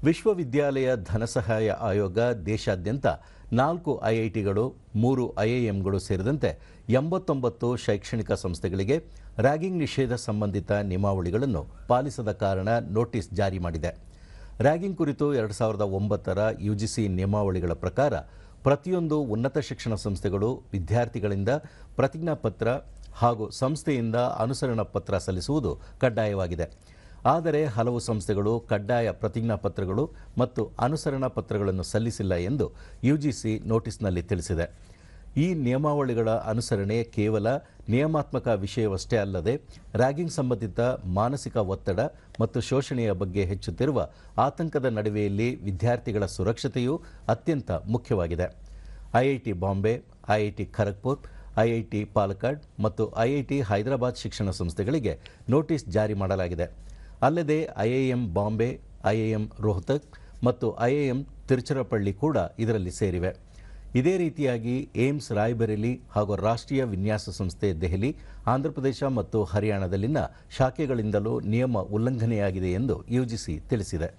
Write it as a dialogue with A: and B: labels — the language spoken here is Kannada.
A: ವಿಶ್ವವಿದ್ಯಾಲಯ ಧನಸಹಾಯ ಆಯೋಗ ದೇಶಾದ್ಯಂತ 4 ಐಐಟಿಗಳು 3 ಐಐಎಂಗಳು ಸೇರಿದಂತೆ 89 ಶೈಕ್ಷಣಿಕ ಸಂಸ್ಥೆಗಳಿಗೆ ರ್ಯಾಗಿಂಗ್ ನಿಷೇಧ ಸಂಬಂಧಿತ ನಿಯಮಾವಳಿಗಳನ್ನು ಪಾಲಿಸದ ಕಾರಣ ನೋಟಿಸ್ ಜಾರಿ ಮಾಡಿದೆ. ರ್ಯಾಗಿಂಗ್ ಕುರಿತು 2009ರ ಯುಜಿಸಿ ನಿಯಮಾವಳಿಗಳ ಪ್ರಕಾರ ಪ್ರತಿಯೊಂದು ಉನ್ನತ ಶಿಕ್ಷಣ ಸಂಸ್ಥೆಗಳು ವಿದ್ಯಾರ್ಥಿಗಳಿಂದ ಪ್ರತಿಜ್ಞಾ ಪತ್ರ ಹಾಗೂ ಸಂಸ್ಥೆಯಿಂದ ಅನುಸರಣಾ ಪತ್ರ ಸಲ್ಲಿಸುವುದು ಕಡ್ಡಾಯವಾಗಿದೆ. ಆದರೆ ಹಲವು ಸಂಸ್ಥೆಗಳು ಕಡ್ಡಾಯ ಪ್ರತಿಜ್ಞಾ ಪತ್ರಗಳು ಮತ್ತು ಅನುಸರಣಾ ಪತ್ರಗಳನ್ನು ಸಲ್ಲಿಸಿಲ್ಲ ಎಂದು ಯುಜಿಸಿ ನೋಟಿಸ್ನಲ್ಲಿ ತಿಳಿಸಿದೆ. ಈ ನಿಯಮಾವಳಿಗಳ ಅನುಸರಣೆ ಕೇವಲ ನಿಯಮಾತ್ಮಕ ವಿಷಯವಷ್ಟೇ ಅಲ್ಲದೆ ರ್ಯಾಗಿಂಗ್ ಸಂಬಂಧಿತ ಮಾನಸಿಕ ಒತ್ತಡ ಮತ್ತು ಶೋಷಣೆಯ ಬಗ್ಗೆ ಹೆಚ್ಚುತ್ತಿರುವ ಆತಂಕದ ನಡುವೆಯಲ್ಲಿ ವಿದ್ಯಾರ್ಥಿಗಳ ಸುರಕ್ಷತೆಯೂ ಅತ್ಯಂತ ಮುಖ್ಯವಾಗಿದೆ. IIT Bombay, IIT Kharagpur, IIT Palakkad ಮತ್ತು ಐಐಟಿ ಹೈದರಾಬಾದ್ ಶಿಕ್ಷಣ ಸಂಸ್ಥೆಗಳಿಗೆ ನೋಟಿಸ್ ಜಾರಿ ಮಾಡಲಾಗಿದೆ. ಅಲ್ಲದೆ ಐಐಎಂ ಬಾಂಬೆ, ಐಐಎಂ ರೋಹ್ತಕ್ ಮತ್ತು ಐಐಎಂ ತಿರುಚಿರಪಳ್ಳಿ ಕೂಡ ಇದರಲ್ಲಿ ಸೇರಿವೆ. ಇದೇ ರೀತಿಯಾಗಿ ಏಮ್ಸ್ ರಾಯ್ಬರೇಲಿ ಹಾಗೂ ರಾಷ್ಟ್ರೀಯ ವಿನ್ಯಾಸ ಸಂಸ್ಥೆ ದೆಹಲಿ, ಆಂಧ್ರಪ್ರದೇಶ ಮತ್ತು ಹರಿಯಾಣದಲ್ಲಿನ ಶಾಖೆಗಳಿಂದಲೂ ನಿಯಮ ಉಲ್ಲಂಘನೆಯಾಗಿದೆ ಎಂದು ಯುಜಿಸಿ ತಿಳಿಸಿದೆ.